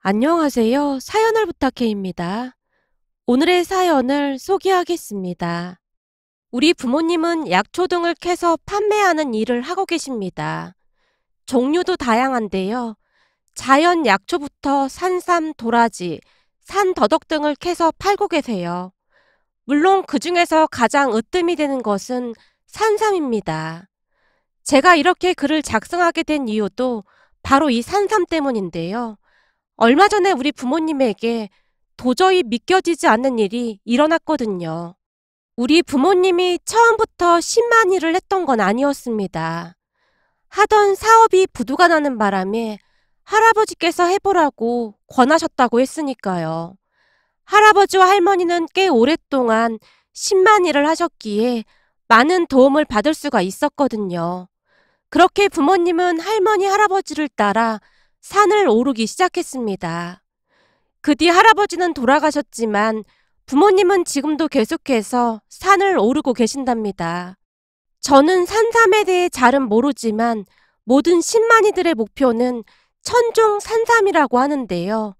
안녕하세요. 사연을 부탁해입니다. 오늘의 사연을 소개하겠습니다. 우리 부모님은 약초 등을 캐서 판매하는 일을 하고 계십니다. 종류도 다양한데요. 자연 약초부터 산삼, 도라지, 산더덕 등을 캐서 팔고 계세요. 물론 그 중에서 가장 으뜸이 되는 것은 산삼입니다. 제가 이렇게 글을 작성하게 된 이유도 바로 이 산삼 때문인데요. 얼마 전에 우리 부모님에게 도저히 믿겨지지 않는 일이 일어났거든요. 우리 부모님이 처음부터 신만일을 했던 건 아니었습니다. 하던 사업이 부도가 나는 바람에 할아버지께서 해보라고 권하셨다고 했으니까요. 할아버지와 할머니는 꽤 오랫동안 신만일을 하셨기에 많은 도움을 받을 수가 있었거든요. 그렇게 부모님은 할머니, 할아버지를 따라 산을 오르기 시작했습니다. 그 뒤 할아버지는 돌아가셨지만 부모님은 지금도 계속해서 산을 오르고 계신답니다. 저는 산삼에 대해 잘은 모르지만 모든 신만이들의 목표는 천종 산삼이라고 하는데요.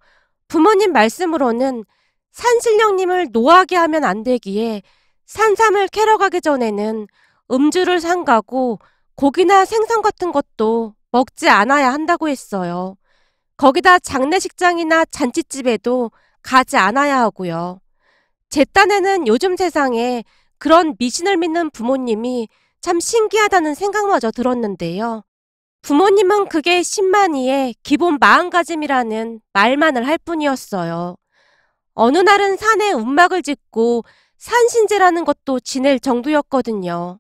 부모님 말씀으로는 산신령님을 노하게 하면 안 되기에 산삼을 캐러 가기 전에는 음주를 삼가고 고기나 생선 같은 것도 먹지 않아야 한다고 했어요. 거기다 장례식장이나 잔치집에도 가지 않아야 하고요. 제 딴에는 요즘 세상에 그런 미신을 믿는 부모님이 참 신기하다는 생각마저 들었는데요. 부모님은 그게 신만이의 기본 마음가짐이라는 말만을 할 뿐이었어요. 어느 날은 산에 움막을 짓고 산신제라는 것도 지낼 정도였거든요.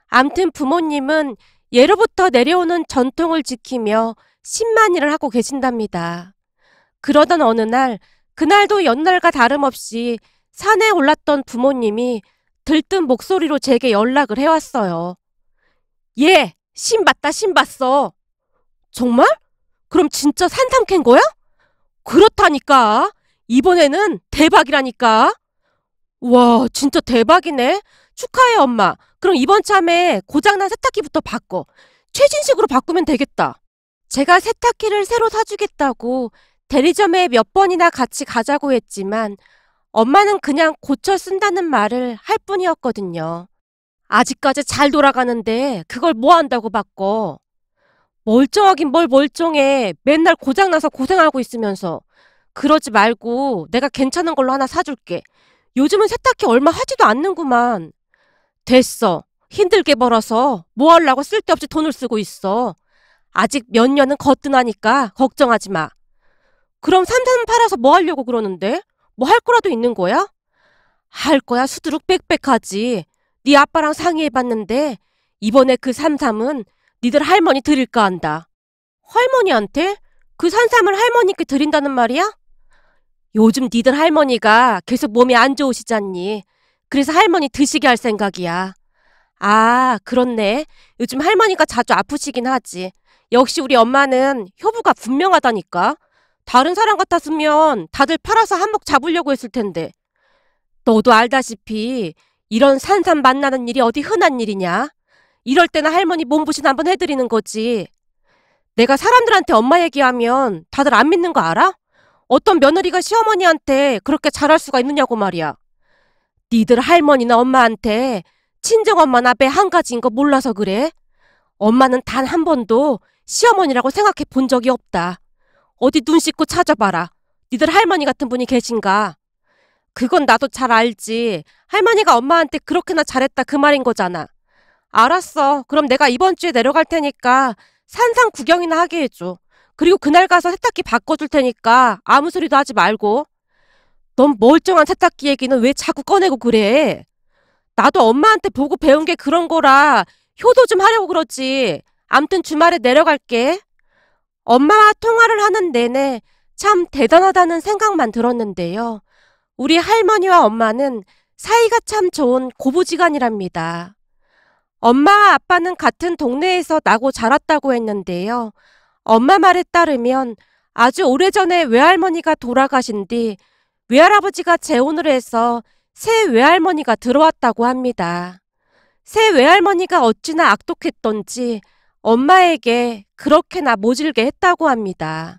암튼 부모님은 예로부터 내려오는 전통을 지키며 신만일을 하고 계신답니다. 그러던 어느 날, 그날도 연날과 다름없이 산에 올랐던 부모님이 들뜬 목소리로 제게 연락을 해왔어요. 얘, 신 봤다, 신 봤어. 정말? 그럼 진짜 산삼 캔 거야? 그렇다니까. 이번에는 대박이라니까. 와, 진짜 대박이네. 축하해, 엄마. 그럼 이번 참에 고장난 세탁기부터 바꿔. 최신식으로 바꾸면 되겠다. 제가 세탁기를 새로 사주겠다고 대리점에 몇 번이나 같이 가자고 했지만 엄마는 그냥 고쳐 쓴다는 말을 할 뿐이었거든요. 아직까지 잘 돌아가는데 그걸 뭐 한다고 바꿔. 멀쩡하긴 뭘 멀쩡해. 맨날 고장나서 고생하고 있으면서. 그러지 말고 내가 괜찮은 걸로 하나 사줄게. 요즘은 세탁기 얼마 하지도 않는구만. 됐어. 힘들게 벌어서 뭐 하려고 쓸데없이 돈을 쓰고 있어. 아직 몇 년은 거뜬하니까 걱정하지 마. 그럼 삼삼 팔아서 뭐 하려고 그러는데? 뭐 할 거라도 있는 거야? 할 거야 수두룩 빽빽하지. 네 아빠랑 상의해봤는데 이번에 그 삼삼은 니들 할머니 드릴까 한다. 할머니한테? 그 산삼을 할머니께 드린다는 말이야? 요즘 니들 할머니가 계속 몸이 안 좋으시잖니. 그래서 할머니 드시게 할 생각이야. 아, 그렇네. 요즘 할머니가 자주 아프시긴 하지. 역시 우리 엄마는 효부가 분명하다니까. 다른 사람 같았으면 다들 팔아서 한몫 잡으려고 했을 텐데. 너도 알다시피 이런 산삼 만나는 일이 어디 흔한 일이냐? 이럴 때는 할머니 몸부신 한번 해드리는 거지. 내가 사람들한테 엄마 얘기하면 다들 안 믿는 거 알아? 어떤 며느리가 시어머니한테 그렇게 잘할 수가 있느냐고 말이야. 니들 할머니나 엄마한테 친정엄마나 매 한 가지인 거 몰라서 그래? 엄마는 단 한 번도 시어머니라고 생각해 본 적이 없다. 어디 눈 씻고 찾아봐라. 니들 할머니 같은 분이 계신가? 그건 나도 잘 알지. 할머니가 엄마한테 그렇게나 잘했다 그 말인 거잖아. 알았어. 그럼 내가 이번 주에 내려갈 테니까 산상 구경이나 하게 해줘. 그리고 그날 가서 세탁기 바꿔줄 테니까 아무 소리도 하지 말고. 넌 멀쩡한 세탁기 얘기는 왜 자꾸 꺼내고 그래? 나도 엄마한테 보고 배운 게 그런 거라 효도 좀 하려고 그러지. 암튼 주말에 내려갈게. 엄마와 통화를 하는 내내 참 대단하다는 생각만 들었는데요. 우리 할머니와 엄마는 사이가 참 좋은 고부지간이랍니다. 엄마와 아빠는 같은 동네에서 나고 자랐다고 했는데요. 엄마 말에 따르면 아주 오래전에 외할머니가 돌아가신 뒤 외할아버지가 재혼을 해서 새 외할머니가 들어왔다고 합니다. 새 외할머니가 어찌나 악독했던지 엄마에게 그렇게나 모질게 했다고 합니다.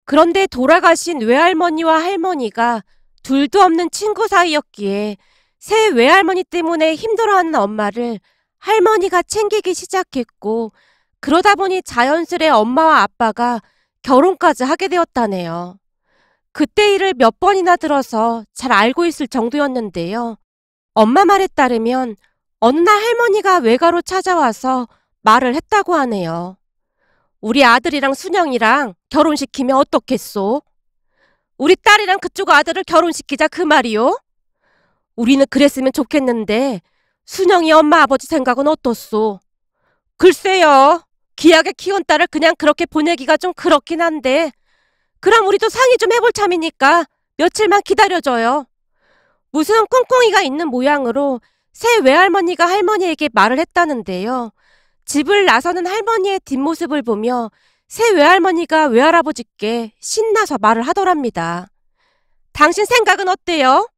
그런데 돌아가신 외할머니와 할머니가 둘도 없는 친구 사이였기에 새 외할머니 때문에 힘들어하는 엄마를 할머니가 챙기기 시작했고, 그러다 보니 자연스레 엄마와 아빠가 결혼까지 하게 되었다네요. 그때 일을 몇 번이나 들어서 잘 알고 있을 정도였는데요. 엄마 말에 따르면 어느 날 할머니가 외가로 찾아와서 말을 했다고 하네요. 우리 아들이랑 순영이랑 결혼시키면 어떻겠소? 우리 딸이랑 그쪽 아들을 결혼시키자 그 말이요? 우리는 그랬으면 좋겠는데 순영이 엄마 아버지 생각은 어떻소? 글쎄요. 귀하게 키운 딸을 그냥 그렇게 보내기가 좀 그렇긴 한데, 그럼 우리도 상의 좀 해볼 참이니까 며칠만 기다려줘요. 무슨 꿍꿍이가 있는 모양으로 새 외할머니가 할머니에게 말을 했다는데요. 집을 나서는 할머니의 뒷모습을 보며 새 외할머니가 외할아버지께 신나서 말을 하더랍니다. 당신 생각은 어때요?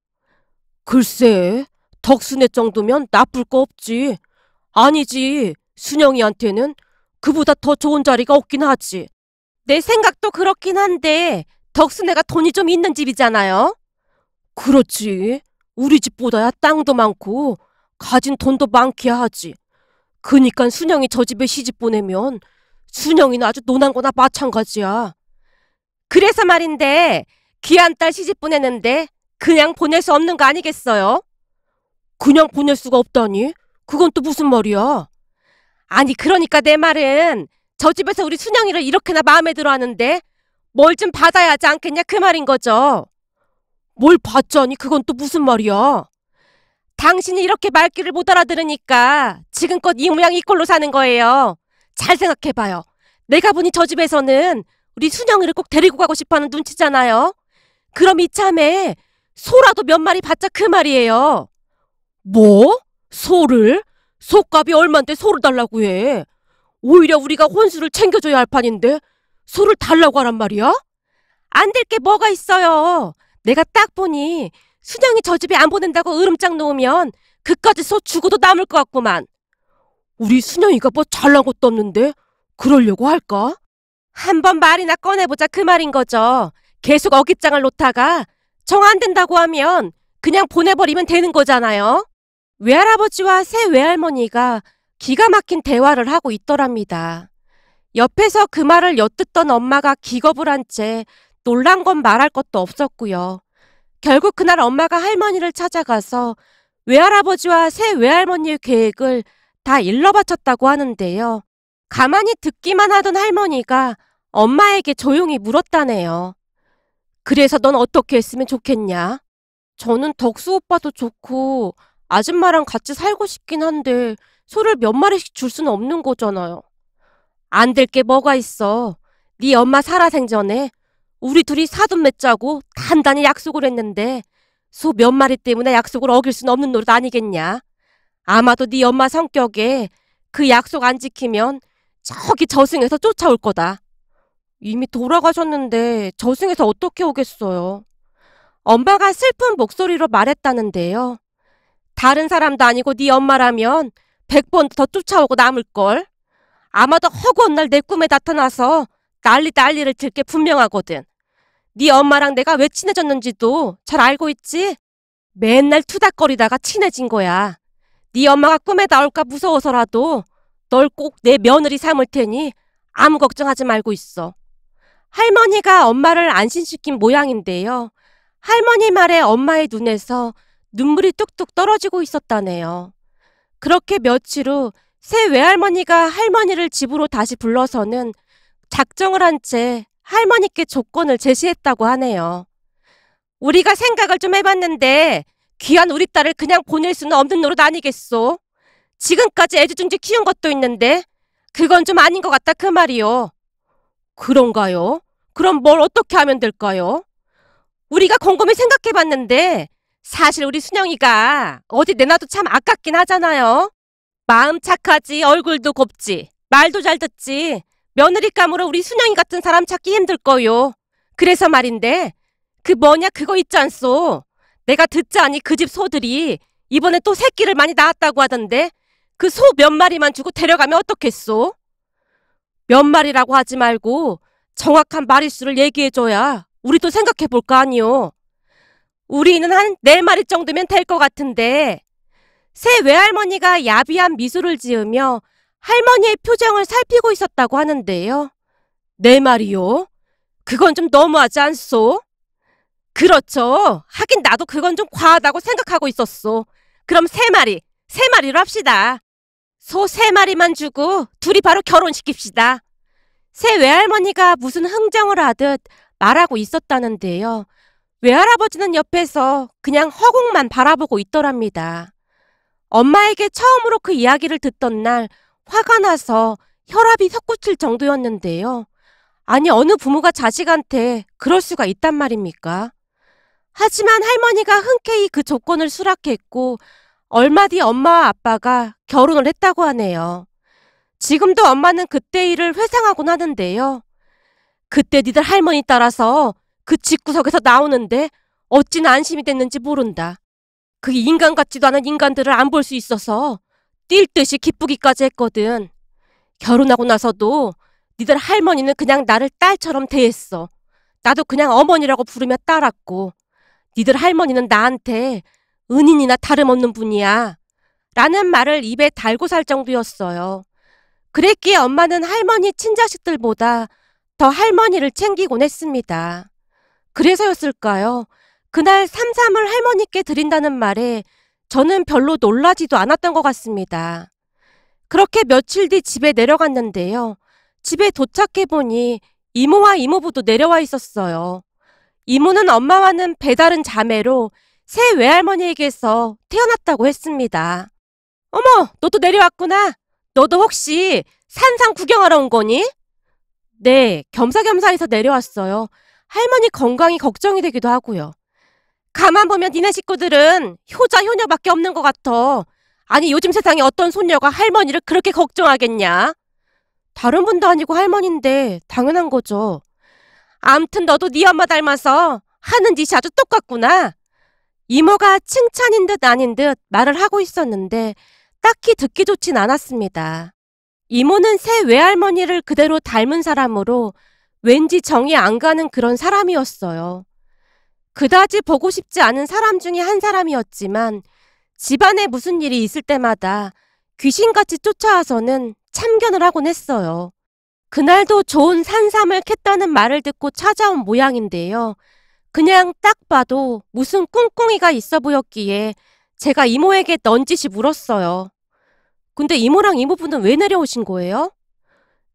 글쎄, 덕순애 정도면 나쁠 거 없지. 아니지, 순영이한테는 그보다 더 좋은 자리가 없긴 하지. 내 생각도 그렇긴 한데 덕순애가 돈이 좀 있는 집이잖아요. 그렇지. 우리 집보다야 땅도 많고 가진 돈도 많기야 하지. 그니까 순영이 저 집에 시집 보내면 순영이는 아주 노난 거나 마찬가지야. 그래서 말인데 귀한 딸 시집 보내는데 그냥 보낼 수 없는 거 아니겠어요? 그냥 보낼 수가 없다니? 그건 또 무슨 말이야? 아니 그러니까 내 말은 저 집에서 우리 순영이를 이렇게나 마음에 들어 하는데 뭘 좀 받아야 하지 않겠냐 그 말인 거죠. 뭘 받자니 그건 또 무슨 말이야? 당신이 이렇게 말귀를 못 알아들으니까 지금껏 이 모양 이 꼴로 사는 거예요. 잘 생각해봐요. 내가 보니 저 집에서는 우리 순영이를 꼭 데리고 가고 싶어하는 눈치잖아요. 그럼 이참에 소라도 몇 마리 받자 그 말이에요. 뭐? 소를? 소값이 얼만데 소를 달라고 해. 오히려 우리가 혼수를 챙겨줘야 할 판인데 소를 달라고 하란 말이야? 안 될 게 뭐가 있어요. 내가 딱 보니 순영이 저 집에 안 보낸다고 으름장 놓으면 그까지 소 죽어도 남을 것 같구만. 우리 순영이가 뭐 잘난 것도 없는데 그러려고 할까? 한번 말이나 꺼내보자 그 말인 거죠. 계속 어깃장을 놓다가 정 안 된다고 하면 그냥 보내버리면 되는 거잖아요. 외할아버지와 새 외할머니가 기가 막힌 대화를 하고 있더랍니다. 옆에서 그 말을 엿듣던 엄마가 기겁을 한 채 놀란 건 말할 것도 없었고요. 결국 그날 엄마가 할머니를 찾아가서 외할아버지와 새 외할머니의 계획을 다 일러 바쳤다고 하는데요. 가만히 듣기만 하던 할머니가 엄마에게 조용히 물었다네요. 그래서 넌 어떻게 했으면 좋겠냐? 저는 덕수 오빠도 좋고 아줌마랑 같이 살고 싶긴 한데 소를 몇 마리씩 줄 수는 없는 거잖아요. 안 될 게 뭐가 있어. 네 엄마 살아생전에 우리 둘이 사돈 맺자고 단단히 약속을 했는데 소 몇 마리 때문에 약속을 어길 수는 없는 노릇 아니겠냐. 아마도 네 엄마 성격에 그 약속 안 지키면 저기 저승에서 쫓아올 거다. 이미 돌아가셨는데 저승에서 어떻게 오겠어요. 엄마가 슬픈 목소리로 말했다는데요. 다른 사람도 아니고 네 엄마라면 100번 더 쫓아오고 남을걸. 아마도 허구한 날 내 꿈에 나타나서 난리를 칠 게 분명하거든. 네 엄마랑 내가 왜 친해졌는지도 잘 알고 있지? 맨날 투닥거리다가 친해진 거야. 네 엄마가 꿈에 나올까 무서워서라도 널 꼭 내 며느리 삼을 테니 아무 걱정하지 말고 있어. 할머니가 엄마를 안심시킨 모양인데요. 할머니 말에 엄마의 눈에서 눈물이 뚝뚝 떨어지고 있었다네요. 그렇게 며칠 후 새 외할머니가 할머니를 집으로 다시 불러서는 작정을 한 채 할머니께 조건을 제시했다고 하네요. 우리가 생각을 좀 해봤는데 귀한 우리 딸을 그냥 보낼 수는 없는 노릇 아니겠소? 지금까지 애지중지 키운 것도 있는데 그건 좀 아닌 것 같다 그 말이요. 그런가요? 그럼 뭘 어떻게 하면 될까요? 우리가 곰곰이 생각해봤는데 사실 우리 순영이가 어디 내놔도 참 아깝긴 하잖아요. 마음 착하지, 얼굴도 곱지, 말도 잘 듣지. 며느리감으로 우리 순영이 같은 사람 찾기 힘들 거요. 그래서 말인데 그 뭐냐 그거 있지 않소. 내가 듣자니 그 집 소들이 이번에 또 새끼를 많이 낳았다고 하던데 그 소 몇 마리만 주고 데려가면 어떻겠소? 몇 마리라고 하지 말고 정확한 마리수를 얘기해줘야 우리도 생각해볼 거 아니오. 우리는 한 4마리 정도면 될 것 같은데 새 외할머니가 야비한 미소를 지으며 할머니의 표정을 살피고 있었다고 하는데요. 4마리요? 그건 좀 너무하지 않소? 그렇죠. 하긴 나도 그건 좀 과하다고 생각하고 있었소. 그럼 3마리로 합시다. 소 3마리만 주고 둘이 바로 결혼시킵시다. 새 외할머니가 무슨 흥정을 하듯 말하고 있었다는데요. 외할아버지는 옆에서 그냥 허공만 바라보고 있더랍니다. 엄마에게 처음으로 그 이야기를 듣던 날 화가 나서 혈압이 솟구칠 정도였는데요. 아니 어느 부모가 자식한테 그럴 수가 있단 말입니까? 하지만 할머니가 흔쾌히 그 조건을 수락했고 얼마 뒤 엄마와 아빠가 결혼을 했다고 하네요. 지금도 엄마는 그때 일을 회상하곤 하는데요. 그때 니들 할머니 따라서 그 집구석에서 나오는데 어찌나 안심이 됐는지 모른다. 그 인간 같지도 않은 인간들을 안 볼 수 있어서 뛸 듯이 기쁘기까지 했거든. 결혼하고 나서도 니들 할머니는 그냥 나를 딸처럼 대했어. 나도 그냥 어머니라고 부르며 따랐고 니들 할머니는 나한테 은인이나 다름없는 분이야 라는 말을 입에 달고 살 정도였어요. 그랬기에 엄마는 할머니 친자식들보다 더 할머니를 챙기곤 했습니다. 그래서였을까요? 그날 삼삼을 할머니께 드린다는 말에 저는 별로 놀라지도 않았던 것 같습니다. 그렇게 며칠 뒤 집에 내려갔는데요. 집에 도착해보니 이모와 이모부도 내려와 있었어요. 이모는 엄마와는 배다른 자매로 새 외할머니에게서 태어났다고 했습니다. 어머, 너도 내려왔구나. 너도 혹시 산상 구경하러 온 거니? 네, 겸사겸사해서 내려왔어요. 할머니 건강이 걱정이 되기도 하고요. 가만 보면 니네 식구들은 효자 효녀밖에 없는 것 같아. 아니 요즘 세상에 어떤 손녀가 할머니를 그렇게 걱정하겠냐? 다른 분도 아니고 할머니인데 당연한 거죠. 암튼 너도 네 엄마 닮아서 하는 짓이 아주 똑같구나. 이모가 칭찬인 듯 아닌 듯 말을 하고 있었는데 딱히 듣기 좋진 않았습니다. 이모는 새 외할머니를 그대로 닮은 사람으로 왠지 정이 안 가는 그런 사람이었어요. 그다지 보고 싶지 않은 사람 중에 한 사람이었지만 집안에 무슨 일이 있을 때마다 귀신같이 쫓아와서는 참견을 하곤 했어요. 그날도 좋은 산삼을 캤다는 말을 듣고 찾아온 모양인데요. 그냥 딱 봐도 무슨 꿍꿍이가 있어 보였기에 제가 이모에게 넌지시 물었어요. 근데 이모랑 이모부는 왜 내려오신 거예요?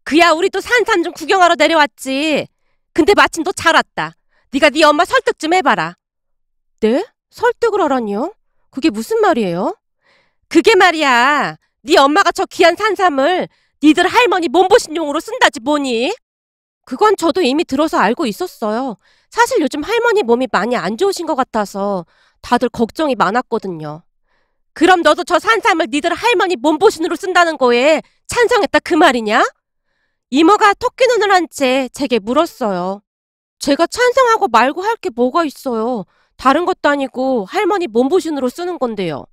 그야 우리도 산삼 좀 구경하러 내려왔지. 근데 마침 너 잘 왔다. 네가 네 엄마 설득 좀 해봐라. 네? 설득을 하라니요? 그게 무슨 말이에요? 그게 말이야. 네 엄마가 저 귀한 산삼을 니들 할머니 몸보신용으로 쓴다지 뭐니? 그건 저도 이미 들어서 알고 있었어요. 사실 요즘 할머니 몸이 많이 안 좋으신 것 같아서 다들 걱정이 많았거든요. 그럼 너도 저 산삼을 니들 할머니 몸보신으로 쓴다는 거에 찬성했다 그 말이냐? 이모가 토끼 눈을 한 채 제게 물었어요. 제가 찬성하고 말고 할 게 뭐가 있어요. 다른 것도 아니고 할머니 몸보신으로 쓰는 건데요.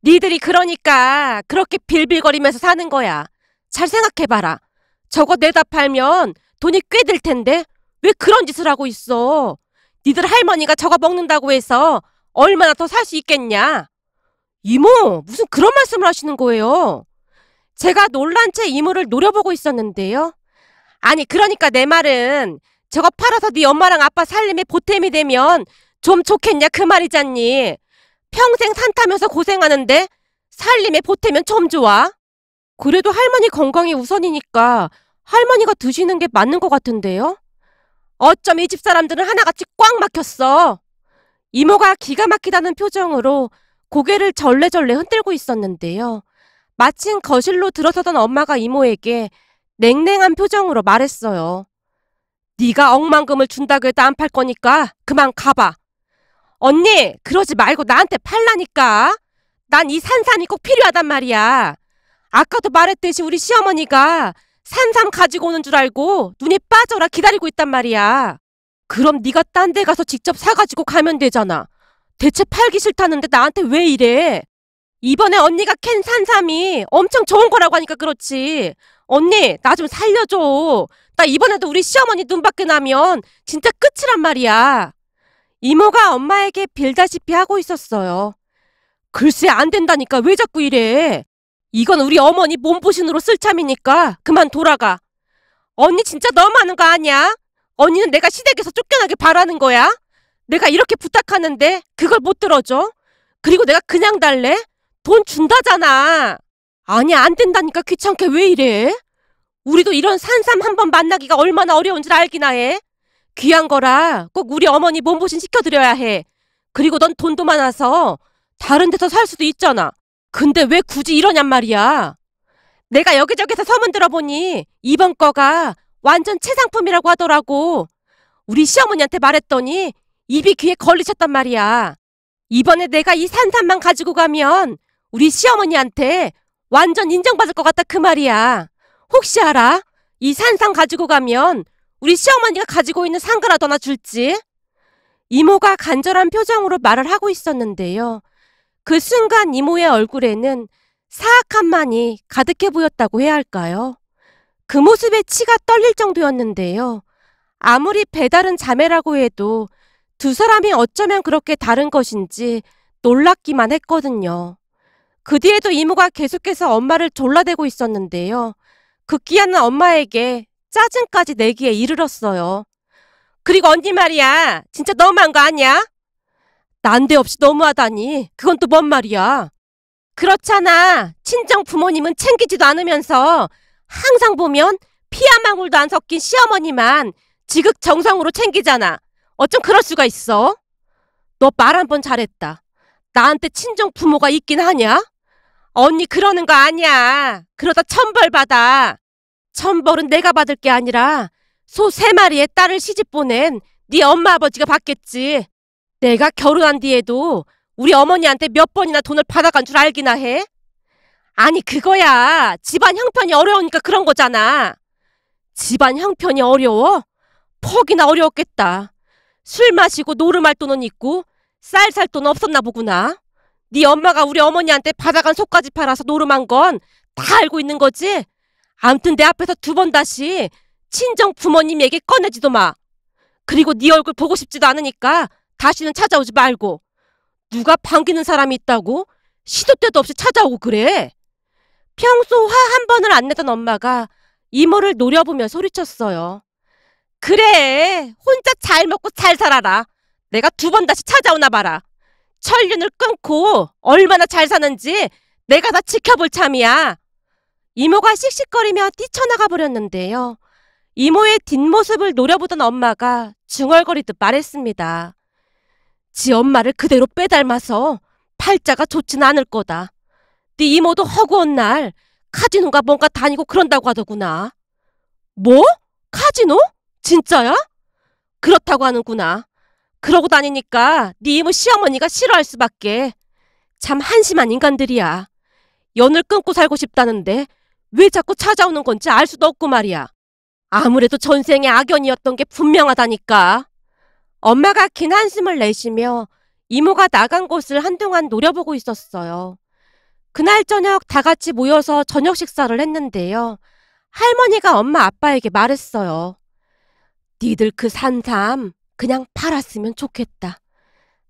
니들이 그러니까 그렇게 빌빌거리면서 사는 거야. 잘 생각해봐라. 저거 내다 팔면 돈이 꽤 들 텐데 왜 그런 짓을 하고 있어? 니들 할머니가 저거 먹는다고 해서 얼마나 더 살 수 있겠냐? 이모, 무슨 그런 말씀을 하시는 거예요? 제가 놀란 채 이모를 노려보고 있었는데요. 아니 그러니까 내 말은 저거 팔아서 네 엄마랑 아빠 살림에 보탬이 되면 좀 좋겠냐 그 말이잖니. 평생 산 타면서 고생하는데 살림에 보태면 좀 좋아? 그래도 할머니 건강이 우선이니까 할머니가 드시는 게 맞는 것 같은데요? 어쩜 이 집 사람들은 하나같이 꽉 막혔어. 이모가 기가 막히다는 표정으로 고개를 절레절레 흔들고 있었는데요. 마침 거실로 들어서던 엄마가 이모에게 냉랭한 표정으로 말했어요. 네가 억만금을 준다고 해도 안 팔 거니까 그만 가봐. 언니, 그러지 말고 나한테 팔라니까. 난 이 산삼이 꼭 필요하단 말이야. 아까도 말했듯이 우리 시어머니가 산삼 가지고 오는 줄 알고 눈이 빠져라 기다리고 있단 말이야. 그럼 네가 딴 데 가서 직접 사가지고 가면 되잖아. 대체 팔기 싫다는데 나한테 왜 이래? 이번에 언니가 캔 산삼이 엄청 좋은 거라고 하니까 그렇지. 언니, 나 좀 살려줘. 나 이번에도 우리 시어머니 눈밖에 나면 진짜 끝이란 말이야. 이모가 엄마에게 빌다시피 하고 있었어요. 글쎄 안 된다니까 왜 자꾸 이래. 이건 우리 어머니 몸보신으로 쓸 참이니까 그만 돌아가. 언니 진짜 너무하는 거 아니야? 언니는 내가 시댁에서 쫓겨나길 바라는 거야? 내가 이렇게 부탁하는데 그걸 못 들어줘? 그리고 내가 그냥 달래? 돈 준다잖아. 아니야 안 된다니까 귀찮게 왜 이래? 우리도 이런 산삼 한 번 만나기가 얼마나 어려운 줄 알기나 해. 귀한 거라 꼭 우리 어머니 몸보신 시켜드려야 해. 그리고 넌 돈도 많아서 다른 데서 살 수도 있잖아. 근데 왜 굳이 이러냔 말이야. 내가 여기저기서 소문 들어보니 이번 거가 완전 최상품이라고 하더라고. 우리 시어머니한테 말했더니 입이 귀에 걸리셨단 말이야. 이번에 내가 이 산삼만 가지고 가면 우리 시어머니한테 완전 인정받을 것 같다 그 말이야. 혹시 알아? 이 산삼 가지고 가면 우리 시어머니가 가지고 있는 상가라도 하나 줄지? 이모가 간절한 표정으로 말을 하고 있었는데요. 그 순간 이모의 얼굴에는 사악함만이 가득해 보였다고 해야 할까요? 그 모습에 치가 떨릴 정도였는데요. 아무리 배다른 자매라고 해도 두 사람이 어쩌면 그렇게 다른 것인지 놀랍기만 했거든요. 그 뒤에도 이모가 계속해서 엄마를 졸라대고 있었는데요. 극기하는 엄마에게 짜증까지 내기에 이르렀어요. 그리고 언니 말이야. 진짜 너무한 거 아니야? 난데없이 너무하다니. 그건 또 뭔 말이야? 그렇잖아. 친정 부모님은 챙기지도 않으면서 항상 보면 피 한 방울도 안 섞인 시어머니만 지극정성으로 챙기잖아. 어쩜 그럴 수가 있어? 너 말 한 번 잘했다. 나한테 친정 부모가 있긴 하냐? 언니 그러는 거 아니야. 그러다 천벌 받아. 천벌은 내가 받을 게 아니라 소 3마리의 딸을 시집 보낸 네 엄마 아버지가 받겠지. 내가 결혼한 뒤에도 우리 어머니한테 몇 번이나 돈을 받아간 줄 알기나 해? 아니 그거야. 집안 형편이 어려우니까 그런 거잖아. 집안 형편이 어려워? 퍽이나 어려웠겠다. 술 마시고 노름할 돈은 있고 쌀 살 돈 없었나 보구나. 네 엄마가 우리 어머니한테 받아간 속까지 팔아서 노름한 건 다 알고 있는 거지? 암튼 내 앞에서 2번 다시 친정 부모님 얘기 꺼내지도 마. 그리고 네 얼굴 보고 싶지도 않으니까 다시는 찾아오지 말고. 누가 반기는 사람이 있다고 시도 때도 없이 찾아오고 그래. 평소 화 한 번을 안 내던 엄마가 이모를 노려보며 소리쳤어요. 그래 혼자 잘 먹고 잘 살아라. 내가 2번 다시 찾아오나 봐라. 천륜을 끊고 얼마나 잘 사는지 내가 다 지켜볼 참이야. 이모가 씩씩거리며 뛰쳐나가 버렸는데요. 이모의 뒷모습을 노려보던 엄마가 중얼거리듯 말했습니다. 지 엄마를 그대로 빼닮아서 팔자가 좋진 않을 거다. 네 이모도 허구한 날 카지노가 뭔가 다니고 그런다고 하더구나. 뭐? 카지노? 진짜야? 그렇다고 하는구나. 그러고 다니니까 네 이모 시어머니가 싫어할 수밖에. 참 한심한 인간들이야. 연을 끊고 살고 싶다는데 왜 자꾸 찾아오는 건지 알 수도 없고 말이야. 아무래도 전생의 악연이었던 게 분명하다니까. 엄마가 긴 한숨을 내쉬며 이모가 나간 곳을 한동안 노려보고 있었어요. 그날 저녁 다 같이 모여서 저녁 식사를 했는데요. 할머니가 엄마 아빠에게 말했어요. 니들 그 산삼 그냥 팔았으면 좋겠다.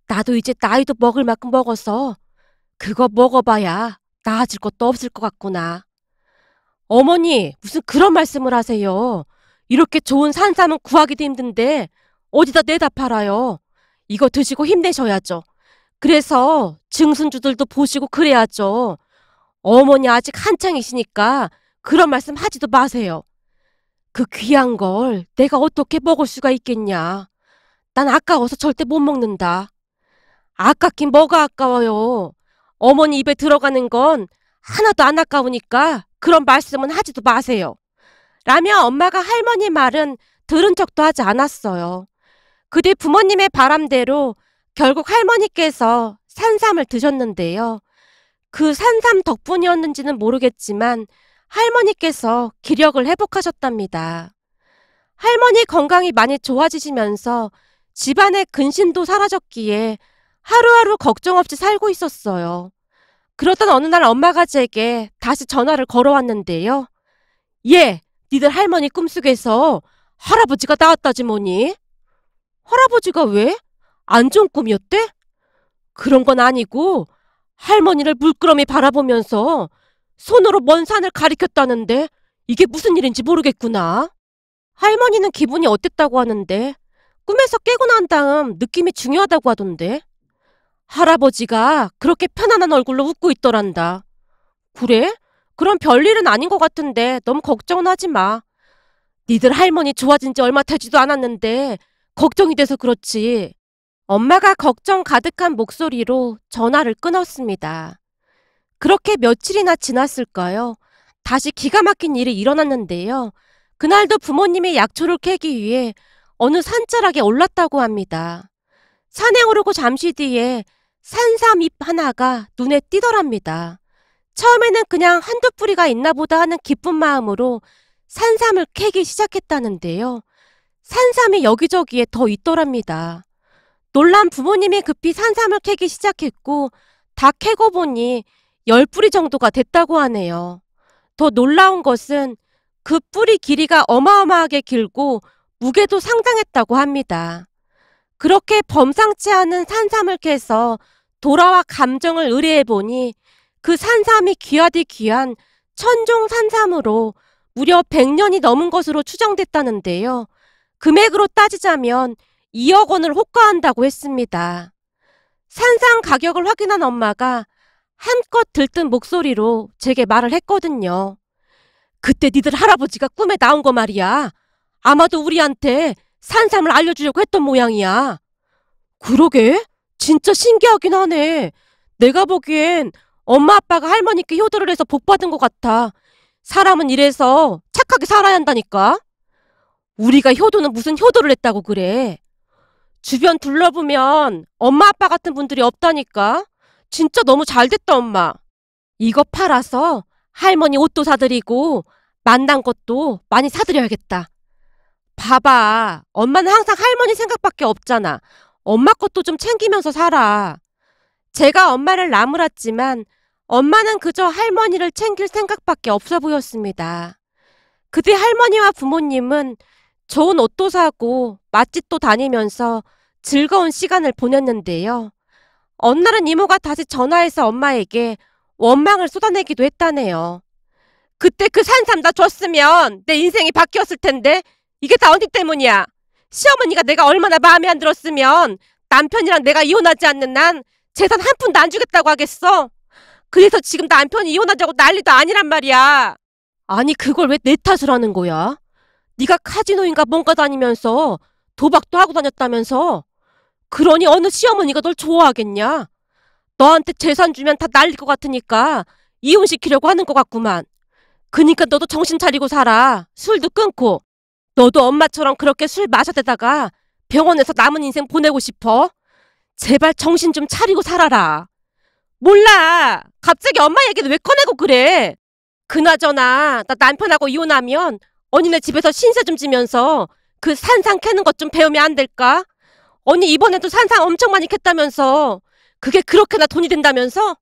나도 이제 나이도 먹을 만큼 먹어서 그거 먹어봐야 나아질 것도 없을 것 같구나. 어머니 무슨 그런 말씀을 하세요. 이렇게 좋은 산삼은 구하기도 힘든데 어디다 내다 팔아요. 이거 드시고 힘내셔야죠. 그래서 증순주들도 보시고 그래야죠. 어머니 아직 한창이시니까 그런 말씀 하지도 마세요. 그 귀한 걸 내가 어떻게 먹을 수가 있겠냐. 난 아까워서 절대 못 먹는다. 아깝긴 뭐가 아까워요. 어머니 입에 들어가는 건 하나도 안 아까우니까 그런 말씀은 하지도 마세요. 라며 엄마가 할머니 말은 들은 척도 하지 않았어요. 그 뒤 부모님의 바람대로 결국 할머니께서 산삼을 드셨는데요. 그 산삼 덕분이었는지는 모르겠지만 할머니께서 기력을 회복하셨답니다. 할머니 건강이 많이 좋아지시면서 집안의 근심도 사라졌기에 하루하루 걱정 없이 살고 있었어요. 그러던 어느 날 엄마가 제게 다시 전화를 걸어왔는데요. 얘, 니들 할머니 꿈속에서 할아버지가 나왔다지 뭐니? 할아버지가 왜? 안 좋은 꿈이었대? 그런 건 아니고 할머니를 물끄러미 바라보면서 손으로 먼 산을 가리켰다는데 이게 무슨 일인지 모르겠구나. 할머니는 기분이 어땠다고 하는데 꿈에서 깨고 난 다음 느낌이 중요하다고 하던데. 할아버지가 그렇게 편안한 얼굴로 웃고 있더란다. 그래? 그럼 별일은 아닌 것 같은데 너무 걱정은 하지 마. 니들 할머니 좋아진 지 얼마 되지도 않았는데 걱정이 돼서 그렇지. 엄마가 걱정 가득한 목소리로 전화를 끊었습니다. 그렇게 며칠이나 지났을까요? 다시 기가 막힌 일이 일어났는데요. 그날도 부모님의 약초를 캐기 위해 어느 산자락에 올랐다고 합니다. 산에 오르고 잠시 뒤에 산삼잎 하나가 눈에 띄더랍니다. 처음에는 그냥 한두 뿌리가 있나 보다 하는 기쁜 마음으로 산삼을 캐기 시작했다는데요. 산삼이 여기저기에 더 있더랍니다. 놀란 부모님이 급히 산삼을 캐기 시작했고 다 캐고 보니 10뿌리 정도가 됐다고 하네요. 더 놀라운 것은 그 뿌리 길이가 어마어마하게 길고 무게도 상당했다고 합니다. 그렇게 범상치 않은 산삼을 캐서 돌아와 감정을 의뢰해보니 그 산삼이 귀하디 귀한 천종 산삼으로 무려 100년이 넘은 것으로 추정됐다는데요. 금액으로 따지자면 2억 원을 호가한다고 했습니다. 산삼 가격을 확인한 엄마가 한껏 들뜬 목소리로 제게 말을 했거든요. 그때 니들 할아버지가 꿈에 나온 거 말이야. 아마도 우리한테 산삼을 알려주려고 했던 모양이야. 그러게? 진짜 신기하긴 하네. 내가 보기엔 엄마 아빠가 할머니께 효도를 해서 복 받은 것 같아. 사람은 이래서 착하게 살아야 한다니까. 우리가 효도는 무슨 효도를 했다고 그래. 주변 둘러보면 엄마 아빠 같은 분들이 없다니까. 진짜 너무 잘됐다 엄마. 이거 팔아서 할머니 옷도 사드리고 만난 것도 많이 사드려야겠다. 봐봐. 엄마는 항상 할머니 생각밖에 없잖아. 엄마 것도 좀 챙기면서 살아. 제가 엄마를 나무랐지만 엄마는 그저 할머니를 챙길 생각밖에 없어 보였습니다. 그뒤 할머니와 부모님은 좋은 옷도 사고 맛집도 다니면서 즐거운 시간을 보냈는데요. 어느 날은 이모가 다시 전화해서 엄마에게 원망을 쏟아내기도 했다네요. 그때 그 산삼 다 줬으면 내 인생이 바뀌었을 텐데 이게 다 언니 때문이야. 시어머니가 내가 얼마나 마음에 안 들었으면 남편이랑 내가 이혼하지 않는 난 재산 한 푼도 안 주겠다고 하겠어. 그래서 지금 남편이 이혼하자고 난리도 아니란 말이야. 아니 그걸 왜 내 탓을 하는 거야? 네가 카지노인가 뭔가 다니면서 도박도 하고 다녔다면서. 그러니 어느 시어머니가 널 좋아하겠냐? 너한테 재산 주면 다 날릴 것 같으니까 이혼시키려고 하는 것 같구만. 그니까 너도 정신 차리고 살아. 술도 끊고. 너도 엄마처럼 그렇게 술 마셔대다가 병원에서 남은 인생 보내고 싶어? 제발 정신 좀 차리고 살아라. 몰라. 갑자기 엄마 얘기는 왜 꺼내고 그래? 그나저나 나 남편하고 이혼하면 언니네 집에서 신세 좀 지면서 그 산삼 캐는 것 좀 배우면 안 될까? 언니 이번에도 산삼 엄청 많이 캤다면서. 그게 그렇게나 돈이 된다면서?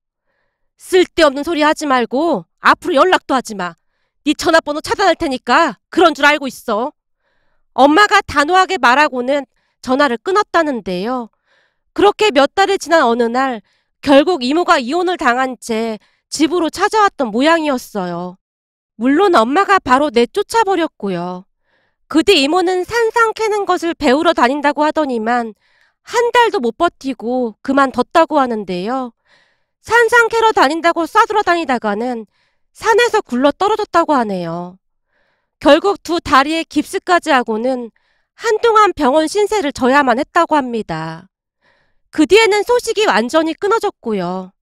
쓸데없는 소리 하지 말고 앞으로 연락도 하지 마. 네 전화번호 차단할 테니까 그런 줄 알고 있어. 엄마가 단호하게 말하고는 전화를 끊었다는데요. 그렇게 몇 달이 지난 어느 날 결국 이모가 이혼을 당한 채 집으로 찾아왔던 모양이었어요. 물론 엄마가 바로 내쫓아버렸고요. 그 뒤 이모는 산삼 캐는 것을 배우러 다닌다고 하더니만 한 달도 못 버티고 그만뒀다고 하는데요. 산삼 캐러 다닌다고 싸돌아 다니다가는 산에서 굴러 떨어졌다고 하네요. 결국 두 다리에 깁스까지 하고는 한동안 병원 신세를 져야만 했다고 합니다. 그 뒤에는 소식이 완전히 끊어졌고요.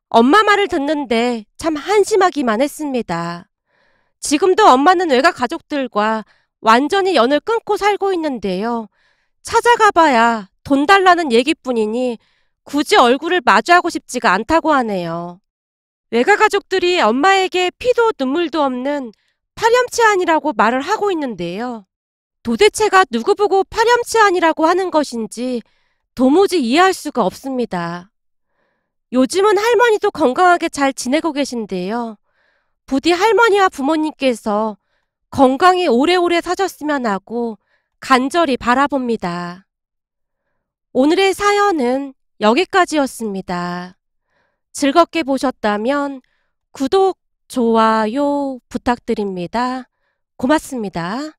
엄마 말을 듣는데 참 한심하기만 했습니다. 지금도 엄마는 외가 가족들과 완전히 연을 끊고 살고 있는데요. 찾아가봐야 돈 달라는 얘기뿐이니 굳이 얼굴을 마주하고 싶지가 않다고 하네요. 외가 가족들이 엄마에게 피도 눈물도 없는 파렴치한이라고 말을 하고 있는데요. 도대체가 누구 보고 파렴치한이라고 하는 것인지 도무지 이해할 수가 없습니다. 요즘은 할머니도 건강하게 잘 지내고 계신데요. 부디 할머니와 부모님께서 건강히 오래오래 사셨으면 하고 간절히 바라봅니다. 오늘의 사연은 여기까지였습니다. 즐겁게 보셨다면 구독, 좋아요 부탁드립니다. 고맙습니다.